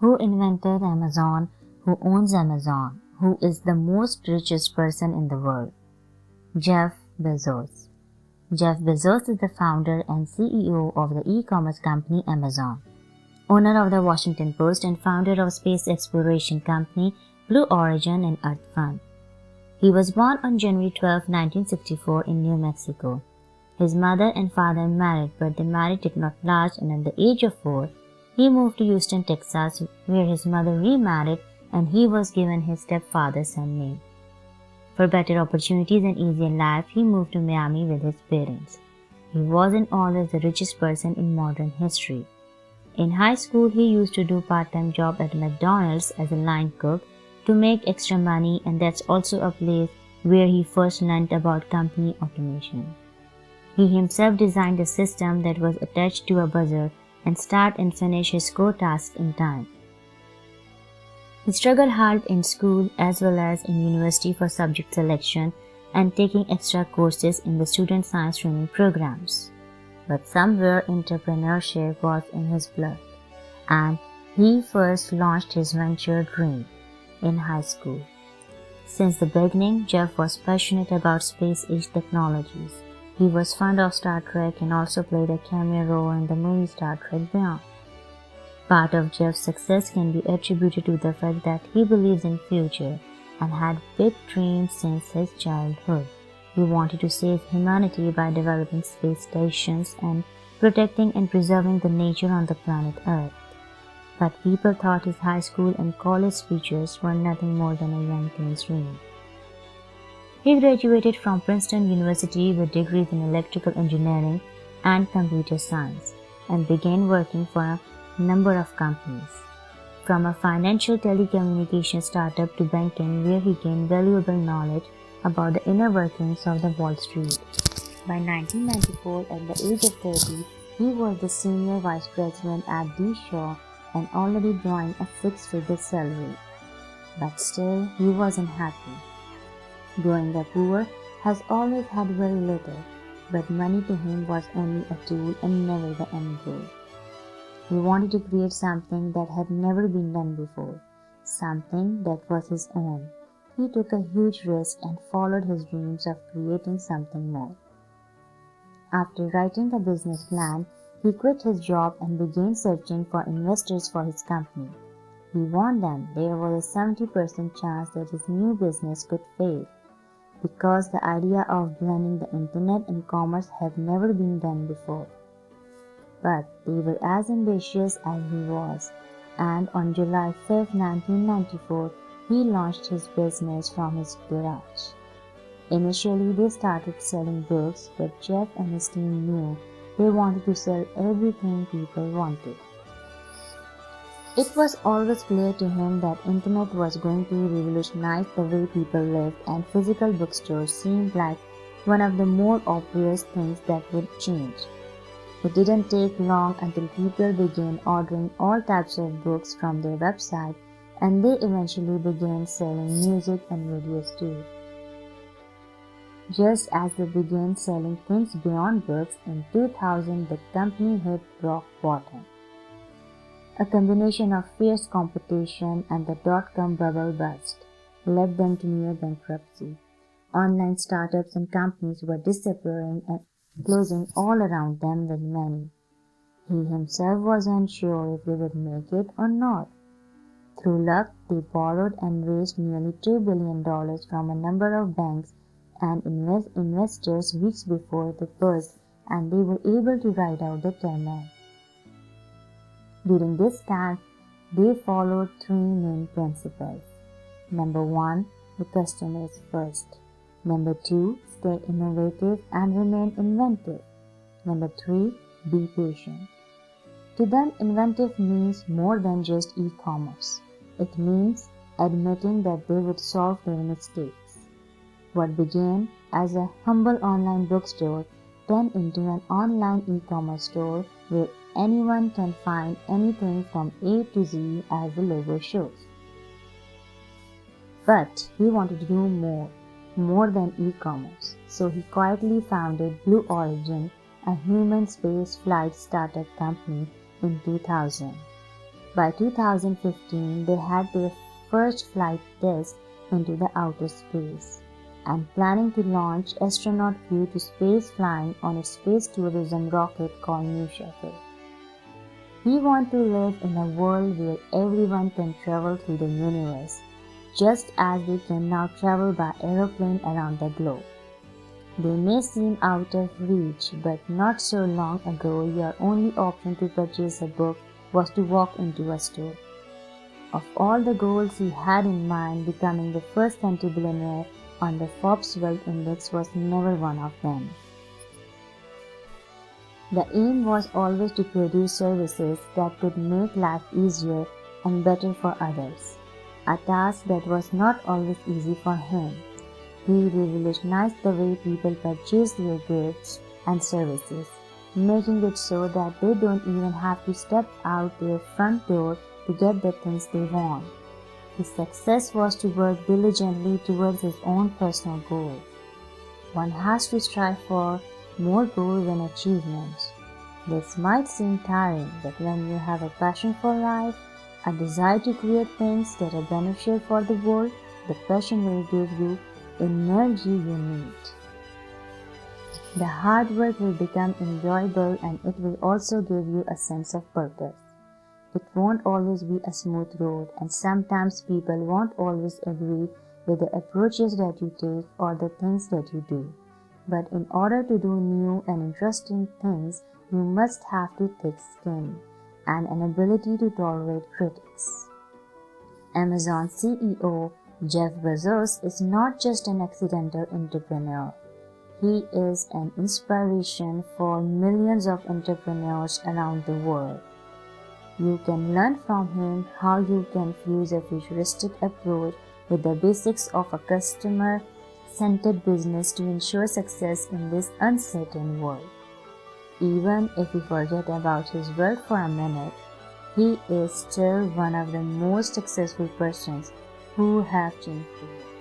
Who invented Amazon? Who owns Amazon? Who is the most richest person in the world? Jeff Bezos. Jeff Bezos is the founder and CEO of the e-commerce company Amazon, owner of the Washington Post and founder of space exploration company Blue Origin and Earth Fund. He was born on January 12, 1964 in New Mexico. His mother and father married, but the marriage did not last, and at the age of 4, he moved to Houston, Texas, where his mother remarried and he was given his stepfather's surname. For better opportunities and easier life, he moved to Miami with his parents. He wasn't always the richest person in modern history. In high school, he used to do part-time job at McDonald's as a line cook to make extra money, and that's also a place where he first learned about company automation. He himself designed a system that was attached to a buzzer and start and finish his core tasks in time. He struggled hard in school as well as in university for subject selection and taking extra courses in the student science training programs. But somewhere entrepreneurship was in his blood, and he first launched his venture Dream in high school. Since the beginning, Jeff was passionate about space-age technologies. He was fond of Star Trek and also played a cameo role in the movie Star Trek Beyond. Part of Jeff's success can be attributed to the fact that he believes in future and had big dreams since his childhood. He wanted to save humanity by developing space stations and protecting and preserving the nature on the planet Earth. But people thought his high school and college speeches were nothing more than a young teen's dream. He graduated from Princeton University with degrees in electrical engineering and computer science and began working for a number of companies, from a financial telecommunications startup to banking, where he gained valuable knowledge about the inner workings of the Wall Street. By 1994, at the age of 30, he was the senior vice president at D. Shaw and already drawing a six-figure salary. But still, he wasn't happy. Growing up poor, has always had very little, but money to him was only a tool and never the end goal. He wanted to create something that had never been done before, something that was his own. He took a huge risk and followed his dreams of creating something more. After writing a business plan, he quit his job and began searching for investors for his company. He warned them there was a 70% chance that his new business could fail, because the idea of blending the internet and commerce had never been done before. But they were as ambitious as he was, and on July 5, 1994, he launched his business from his garage. Initially, they started selling books, but Jeff and his team knew they wanted to sell everything people wanted. It was always clear to him that internet was going to revolutionize the way people lived, and physical bookstores seemed like one of the more obvious things that would change. It didn't take long until people began ordering all types of books from their website, and they eventually began selling music and videos too. Just as they began selling things beyond books, in 2000 the company hit rock bottom. A combination of fierce competition and the dot-com bubble burst led them to near bankruptcy. Online startups and companies were disappearing and closing all around them with many. He himself was unsure if they would make it or not. Through luck, they borrowed and raised nearly $2 billion from a number of banks and investors weeks before the burst, and they were able to ride out the turmoil. During this time, they followed three main principles. Number 1, the customer is first. Number 2, stay innovative and remain inventive. Number 3, be patient. To them, inventive means more than just e-commerce. It means admitting that they would solve their mistakes. What began as a humble online bookstore turned into an online e-commerce store where anyone can find anything from A to Z, as the logo shows. But he wanted to do more than e-commerce, so he quietly founded Blue Origin, a human space flight startup company, in 2000. By 2015, they had their first flight test into the outer space and planning to launch astronaut Crew to space flying on its space tourism rocket called New Shuttle. We want to live in a world where everyone can travel through the universe, just as they can now travel by aeroplane around the globe. They may seem out of reach, but not so long ago your only option to purchase a book was to walk into a store. Of all the goals he had in mind, becoming the first centibillionaire on the Forbes Wealth Index was never one of them. The aim was always to produce services that could make life easier and better for others, a task that was not always easy for him. He revolutionized the way people purchase their goods and services, making it so that they don't even have to step out their front door to get the things they want. His success was to work diligently towards his own personal goals. One has to strive for more goals than achievements. This might seem tiring, but when you have a passion for life, a desire to create things that are beneficial for the world, the passion will give you energy you need. The hard work will become enjoyable and it will also give you a sense of purpose. It won't always be a smooth road, and sometimes people won't always agree with the approaches that you take or the things that you do. But in order to do new and interesting things, you must have thick skin and an ability to tolerate critics. Amazon CEO Jeff Bezos is not just an accidental entrepreneur. He is an inspiration for millions of entrepreneurs around the world. You can learn from him how you can fuse a futuristic approach with the basics of a customer-centered business to ensure success in this uncertain world. Even if you forget about his work for a minute, he is still one of the most successful persons who have changed the world.